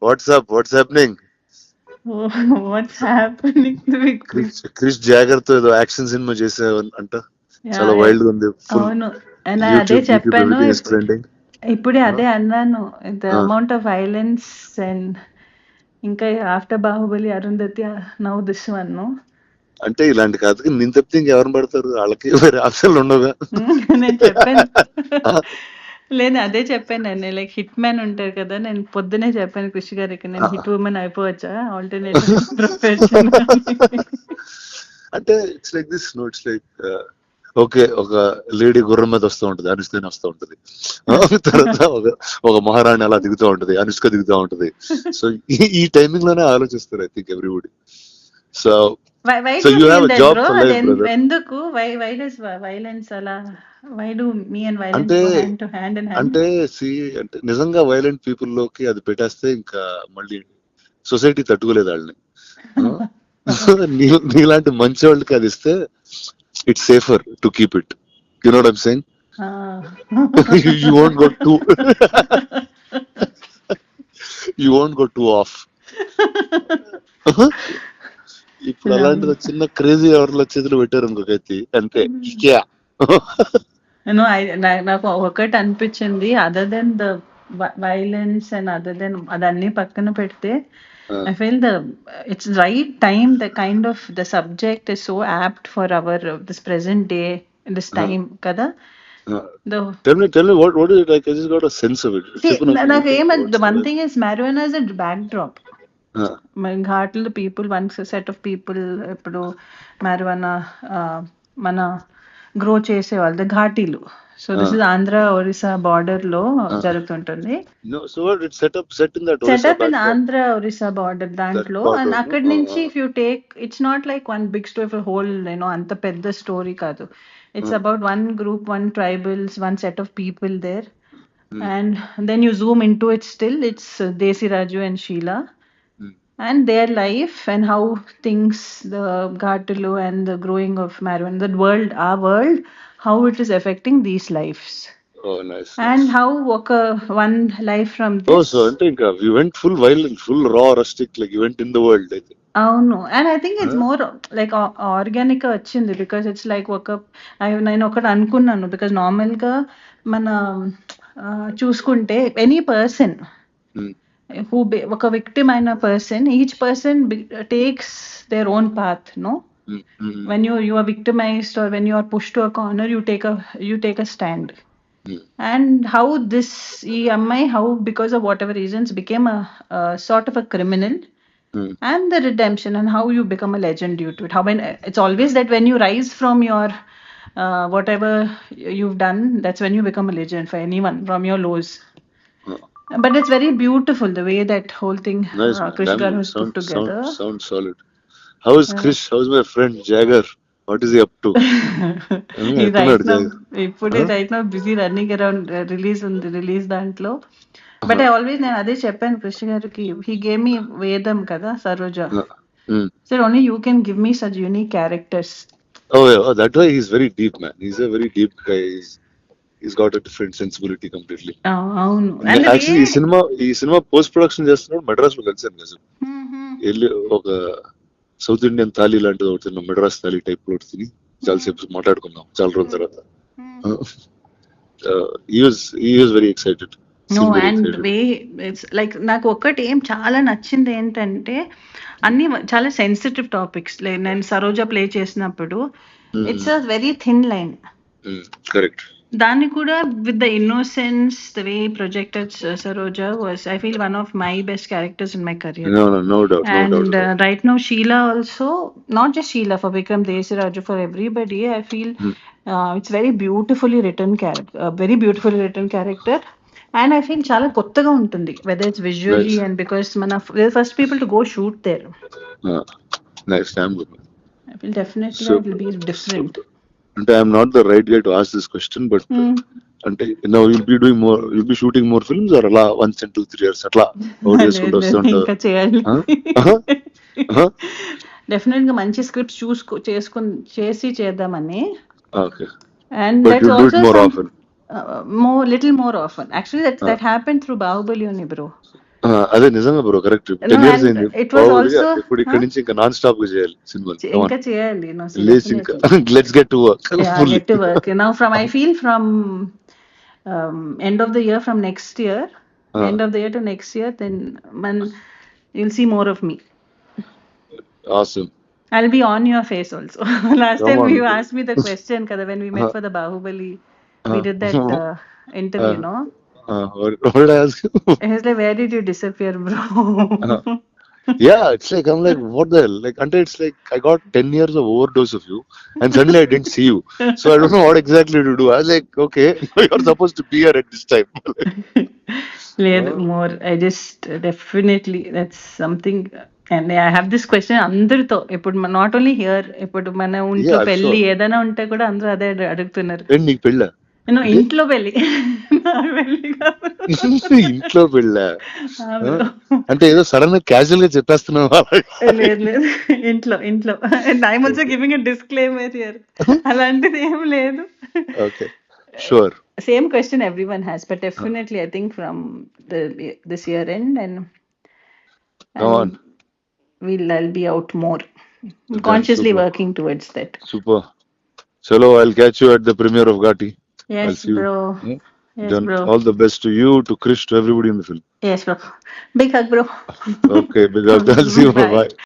Watts happening? What's happening with Krish జాగర్ తో ఏదో యాక్షన్ సినిమా చేసే అంట, యా, చాలా వైల్డ్ గా ఉంది. ఫుల్ అవును. అండ్ అదే యూట్యూబ్ చెప్పాను. Everything is trending. ఇప్పుడే అదే అన్నాను. The amount of violence and ఇంకా after Baahubali, Arundhati, now this one. అంటే ఇలాంటి కథకి నేను తప్పితే ఇంకెవరిని పడతారు? వాళ్ళకి వేరే ఆప్షన్లు ఉండవుగా. నేను చెప్పాను. లేదు, అదే చెప్పాను నేను. లైక్ హిట్ మ్యాన్ ఉంటారు కదా, నేను పొద్దునే చెప్పాను కృషి గారికి, నేను హిట్ ఉమెన్ అయిపోవచ్చా ఆల్టర్నేట్ ప్రొఫెషన్. అంటే it's like this, no it's like okay, ఒక లేడీ గుర్రం మీద వస్తూ ఉంటది, అనుష్కని వస్తూ ఉంటది. తర్వాత ఒక మహారాణి అలా దిగుతూ ఉంటది, అనుష్క దిగుతూ ఉంటది. సో ఈ టైమింగ్ లోనే ఆలోచిస్తారు I think everybody. So why so do you have feel a that job bro? For అది లైఫ్, బ్రదర్. ఎందుకు? వై డస్ వైలెన్స్ అలా? Why do me and violence అంటే go hand to hand in hand? అంటే అంటే నిజంగా violent people లోకి అది పెట్టేస్తే ఇంకా మళ్ళీ సొసైటీ తట్టుకోలేదు వాళ్ళని. నీలాంటి మంచి వాళ్ళకి అది ఇస్తే it's safer to keep it. You know what I'm saying? You won't go two you won't go two of. ఇప్పుడు అలాంటిది చిన్న క్రేజీ ఎవరిలో చేతులు పెట్టారు ఇంకొకైతే అంతే. నాకు ఒకటి అనిపించింది, other than the violence and other than అదన్నీ పక్కన పెడితే, I feel it's right time, the kind of the subject is so apt for our this present day, this time kada. Tell me what is it like? I just got a sense of it. See, the one thing is marijuana is a backdrop. ఘాట్లు people, one set of people ఇప్పుడు marijuana మన grow చేసేవాళ్ళు ఘాటీలు. So this is Andhra Orissa border లో జరుగుతుంటుంది. Setup in Andhra Orissa border దాంట్లో. And అక్కడి నుంచి if you take, it's not like one big story whole, అంత పెద్ద స్టోరీ కాదు. It's about one group, one tribals, one set of people there. And then you zoom into it, still it's Desi Raju and Sheila and their life and how things, the Ghatalu and the growing of marijuana, that world, our world, how it is affecting these lives. Oh, nice. And how one life from this. Oh, so I think we went full violent, full raw, rustic, like you went in the world, I think. అవును. And I think it's more like organic వచ్చింది, because it's like నేను ఒకటి అనుకున్నాను, because నార్మల్గా మన చూసుకుంటే any person who ఒక victim అయిన person, each person takes their own path, no? when you are victimized or when you are pushed to a corner, you take a stand. And how this ఈ అమ్మాయి, how because of whatever reasons became a sort of a criminal, and the redemption, and how you become a legend due to it. How when it's always that when you rise from your whatever you've done, that's when you become a legend for anyone from your lows. But it's very beautiful the way that whole thing Krish Garu has put together. Sounds solid. How is Krish? How's my friend Jagger? What is he up to? right now busy running around release దాంట్లో. But I always, నేను అదే చెప్పాను కృష్ణ గారికి, he gave me వేదం కదా, Saroja. So only you can give me such unique characters. Oh, that way he's very deep, man. He's a very deep guy. He's got a different sensibility completely. అవును. Actually ఈ cinema post production చేస్తున్నాడు మెడ్రాస్ లో కలిసాను కదా. వెళ్ళి ఒక south Indian thali లాంటిది ఒకటి తిన్నాం, మెడ్రాస్ థాలీ టైప్ లో ఒకటి తిని చాలాసేపు మాట్లాడుకున్నాం చాలా రోజుల తర్వాత. he was very excited. No, and way it's like నాకు ఒక్కటి ఏం చాలా నచ్చింది ఏంటంటే, అన్ని చాలా సెన్సిటివ్ టాపిక్స్. నేను సరోజ ప్లే చేసినప్పుడు it's a very thin line. Correct. దాన్ని కూడా with the innocence, the way projected Saroja was, I feel one of my best characters in my career. No doubt. And right now Sheila also, not just Sheila, for Vikram, Desi Raju, for everybody, I feel it's very beautifully written character. And I feel చాలా కొత్తగా ఉంటుంది, whether it's visually and because we're the first people to go shoot there. Nice. I feel definitely it will be different. And I am not the right guy to ask this question, but అంటే now you'll be shooting more films or అలా once in 2-3 years అట్లా చేసుకుంటూ వస్తుంటారు? ఇంకా చేయాలి. Definite గా మంచి scripts చేసి చేద్దామని. Okay. And But that's you do it also more often. little more often. Actually that happened through Bahubali only, bro. అదే నిజంగా bro correct. No, 10 years and అయింది. it was Probably also, ఇప్పుడు ఇక్కడ నుంచి ఇంకా నాన్ స్టాప్ గా చేయాలి సినిమాలు. ఇంకా చేయాలి, no, so లేచి ఇంకా definitely. Let's get to work Yeah, fully. get to work. Now I feel from end of the year, from next year, end of the year to next year, then you'll see more of me. Awesome. I'll be on your face also. Last Come time on. you asked me the question, kada, when we met for the Bahubali, we did that interview, no? What did I ask you? He was like, where did you disappear, bro? Yeah, it's like I'm like, what the hell? Like, until it's like I got 10 years of overdose of you, and suddenly I didn't see you. So I don't know what exactly to do. I was like, okay, you're supposed to be here at this time. లేదు, more. I just definitely, that's something. And I have this question అందరితో, ఇప్పుడు not only here, ఇప్పుడు మన ఇంట్లో Yeah, పెళ్లి sure. ఏదైనా ఉంటే కూడా అందరూ అదే అడుగుతున్నారు. ఏంటి నీకు పెళ్ళ? నేను ఇంట్లో పెళ్లి, నా పెళ్లి కాదు. ఇంట్లో పెళ్ళ ఆ bro. అంటే ఏదో సడన్ గా క్యాజువల్ గా చెప్పేస్తున్నావా? లేదు లేదు, ఇంట్లో ఇంట్లో. And I'm also giving a disclaimer here. అలాంటిది ఏం లేదు. Okay, sure. Same question everyone has, but definitely I think from this year end, and Come on. I'll be out more. I'm consciously super. working towards that. Super. Chalo, I'll catch you at the premiere of Ghati. I'll Yes, see you. bro. Yes, Done. bro. All the best to you, to Krish, to everybody in the film. Yes, bro. Big hug, bro. Okay, big up. I'll see you. Bye. Bye.